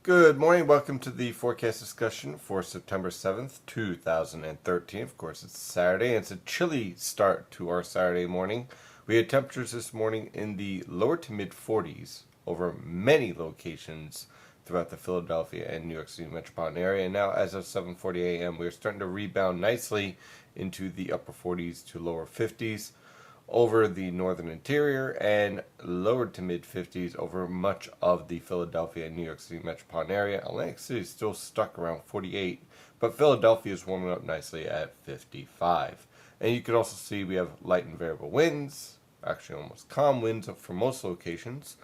Good morning. Welcome to the forecast discussion for September 7th, 2013. Of course, it's Saturday, and it's a chilly start to our Saturday morning. We had temperatures this morning in the lower to mid 40s over many locations throughout the Philadelphia and New York City metropolitan area. And now, as of 7:40 a.m., we're starting to rebound nicely into the upper 40s to lower 50s over the northern interior and lower to mid 50s over much of the Philadelphia and New York City metropolitan area. Atlantic City is still stuck around 48, but Philadelphia is warming up nicely at 55. And you can also see we have light and variable winds, actually almost calm winds for most locations,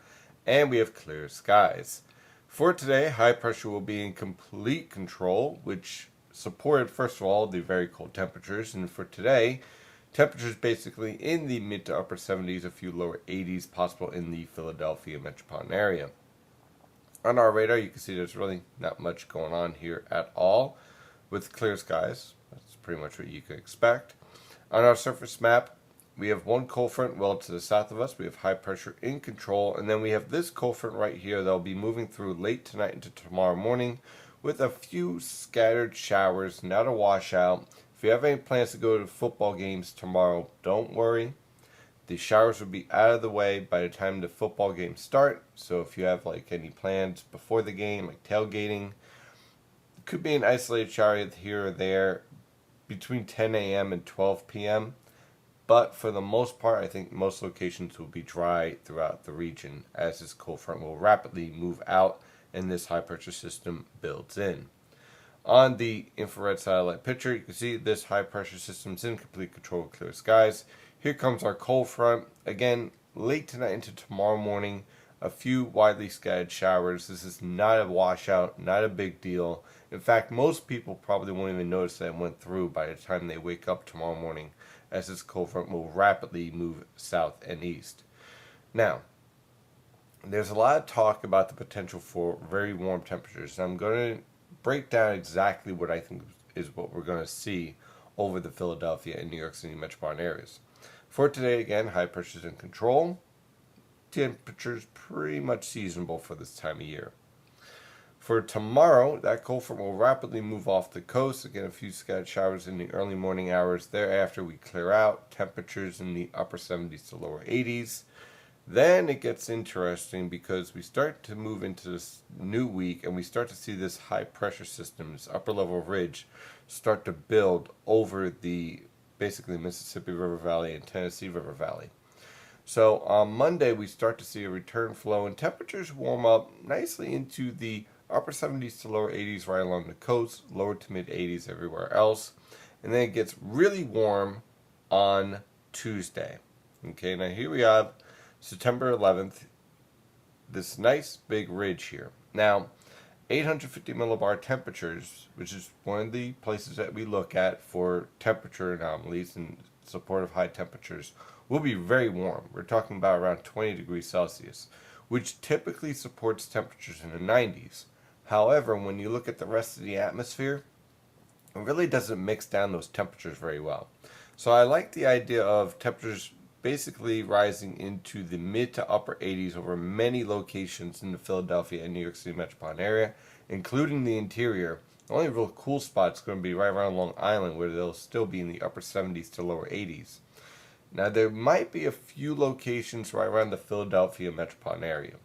and we have clear skies. For today, high pressure will be in complete control, which supported, first of all, the very cold temperatures. And for today, temperatures basically in the mid to upper 70s, a few lower 80s possible in the Philadelphia metropolitan area. On our radar, you can see there's really not much going on here at all with clear skies. That's pretty much what you can expect. On our surface map, we have one cold front well to the south of us. We have high pressure in control. And then we have this cold front right here that will be moving through late tonight into tomorrow morning with a few scattered showers, not a washout. If you have any plans to go to football games tomorrow, don't worry. The showers will be out of the way by the time the football games start. So if you have any plans before the game, like tailgating, it could be an isolated shower here or there between 10 a.m. and 12 p.m. But for the most part, I think most locations will be dry throughout the region as this cold front will rapidly move out and this high pressure system builds in. On the infrared satellite picture, you can see this high pressure system is in complete control of clear skies. Here comes our cold front. Again, late tonight into tomorrow morning, a few widely scattered showers. This is not a washout, not a big deal. In fact, most people probably won't even notice that it went through by the time they wake up tomorrow morning, as this cold front will rapidly move south and east. Now, there's a lot of talk about the potential for very warm temperatures. I'm going to break down exactly what I think is what we're going to see over the Philadelphia and New York City metropolitan areas. For today, again, high pressures in control. Temperatures pretty much seasonable for this time of year. For tomorrow, that cold front will rapidly move off the coast. Again, a few scattered showers in the early morning hours. Thereafter, we clear out. Temperatures in the upper 70s to lower 80s. Then it gets interesting because we start to move into this new week and we start to see this high pressure system, this upper level ridge, start to build over the basically Mississippi River Valley and Tennessee River Valley. So on Monday we start to see a return flow and temperatures warm up nicely into the upper 70s to lower 80s right along the coast, lower to mid 80s everywhere else. And then it gets really warm on Tuesday. Okay, now here we have September 11th, this nice big ridge here. Now, 850 millibar temperatures, which is one of the places that we look at for temperature anomalies and support of high temperatures, will be very warm. We're talking about around 20 degrees Celsius, which typically supports temperatures in the 90s. However, when you look at the rest of the atmosphere, it really doesn't mix down those temperatures very well. So I like the idea of temperatures basically rising into the mid to upper 80s over many locations in the Philadelphia and New York City metropolitan area, including the interior. The only real cool spot is going to be right around Long Island, where they'll still be in the upper 70s to lower 80s. Now, there might be a few locations right around the Philadelphia metropolitan area,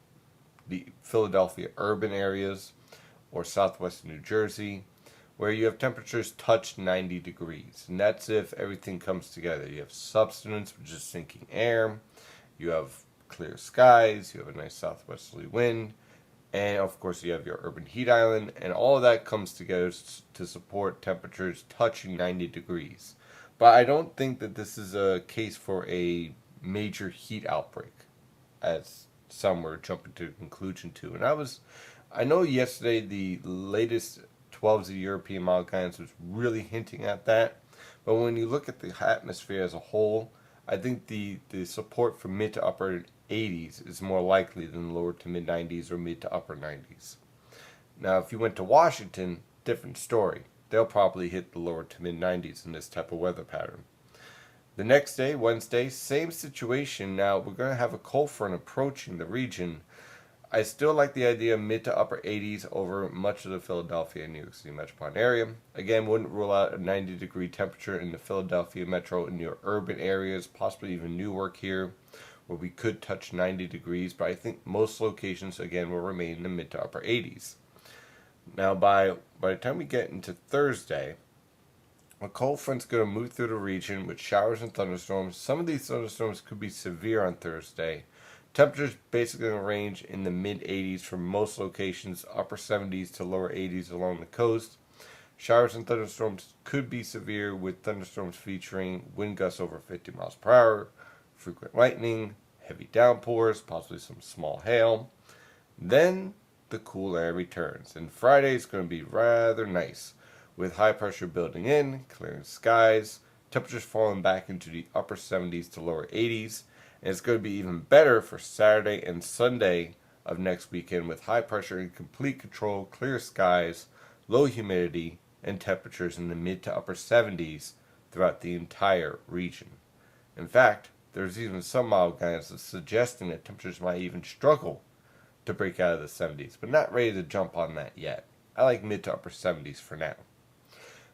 the Philadelphia urban areas, or southwestern New Jersey, where you have temperatures touch 90 degrees. And that's if everything comes together. You have subsidence, which is sinking air. You have clear skies. You have a nice southwesterly wind. And, of course, you have your urban heat island. And all of that comes together to support temperatures touching 90 degrees. But I don't think that this is a case for a major heat outbreak, as some were jumping to a conclusion to. And I know yesterday the latest 12s of the European model guidance was really hinting at that. But when you look at the atmosphere as a whole, I think the support from mid to upper 80s is more likely than lower to mid 90s or mid to upper 90s. Now, if you went to Washington, different story. They'll probably hit the lower to mid 90s in this type of weather pattern. The next day, Wednesday, same situation. Now, we're going to have a cold front approaching the region. I still like the idea of mid to upper 80s over much of the Philadelphia and New York City metropolitan area. Again, wouldn't rule out a 90-degree temperature in the Philadelphia metro and near urban areas, possibly even Newark here, where we could touch 90 degrees, but I think most locations, again, will remain in the mid to upper 80s. Now, by the time we get into Thursday, a cold front's going to move through the region with showers and thunderstorms. Some of these thunderstorms could be severe on Thursday. Temperatures basically in a range in the mid 80s for most locations, upper 70s to lower 80s along the coast. Showers and thunderstorms could be severe, with thunderstorms featuring wind gusts over 50 miles per hour, frequent lightning, heavy downpours, possibly some small hail. Then the cool air returns, and Friday is going to be rather nice, with high pressure building in, clearing skies, temperatures falling back into the upper 70s to lower 80s, and it's going to be even better for Saturday and Sunday of next weekend, with high pressure in complete control, clear skies, low humidity, and temperatures in the mid to upper 70s throughout the entire region. In fact, there's even some mild guidance suggesting that temperatures might even struggle to break out of the 70s, but not ready to jump on that yet. I like mid to upper 70s for now.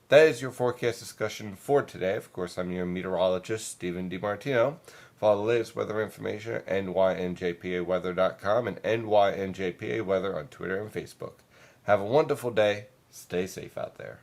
That is your forecast discussion for today. Of course, I'm your meteorologist, Stephen DiMartino. Follow the latest weather information at nynjpaweather.com and nynjpaweather on Twitter and Facebook. Have a wonderful day. Stay safe out there.